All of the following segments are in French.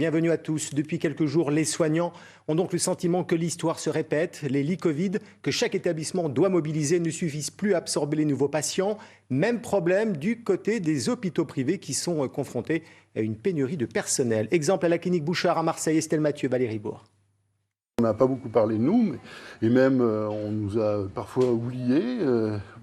Bienvenue à tous. Depuis quelques jours, les soignants ont donc le sentiment que l'histoire se répète. Les lits Covid que chaque établissement doit mobiliser ne suffisent plus à absorber les nouveaux patients. Même problème du côté des hôpitaux privés qui sont confrontés à une pénurie de personnel. Exemple à la clinique Bouchard à Marseille, Estelle Mathieu, Valérie Bourg. On n'a pas beaucoup parlé de nous, et même on nous a parfois oubliés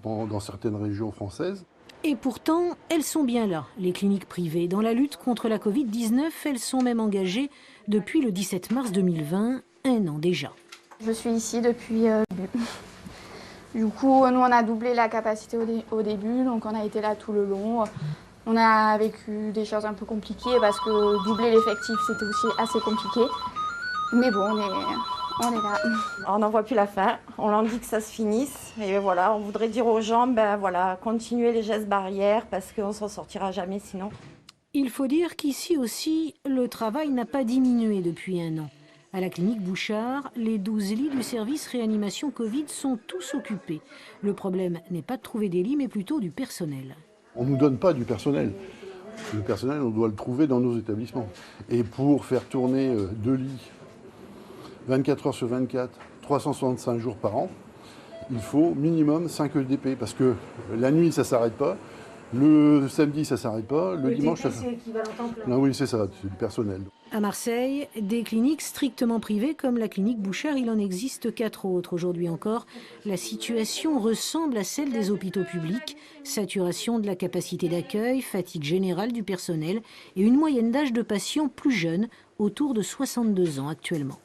dans certaines régions françaises. Et pourtant, elles sont bien là, les cliniques privées. Dans la lutte contre la Covid-19, elles sont même engagées depuis le 17 mars 2020, un an déjà. Je suis ici depuis le début. Du coup, nous, on a doublé la capacité au début, donc on a été là tout le long. On a vécu des choses un peu compliquées parce que doubler l'effectif, c'était aussi assez compliqué. Mais bon, on est là. On n'en voit plus la fin, on en dit que ça se finisse. Et voilà, on voudrait dire aux gens, continuez les gestes barrières parce qu'on ne s'en sortira jamais sinon. Il faut dire qu'ici aussi, le travail n'a pas diminué depuis un an. À la clinique Bouchard, les 12 lits du service réanimation Covid sont tous occupés. Le problème n'est pas de trouver des lits, mais plutôt du personnel. On ne nous donne pas du personnel. Le personnel, on doit le trouver dans nos établissements. Et pour faire tourner 2 lits, 24 heures sur 24, 365 jours par an, il faut minimum 5 EDP, parce que la nuit, ça ne s'arrête pas, le samedi, ça ne s'arrête pas, le dimanche, ça s'arrête. Non, oui, c'est ça, c'est du personnel. À Marseille, des cliniques strictement privées comme la clinique Bouchard, il en existe 4 autres. Aujourd'hui encore, la situation ressemble à celle des hôpitaux publics. Saturation de la capacité d'accueil, fatigue générale du personnel et une moyenne d'âge de patients plus jeunes, autour de 62 ans actuellement.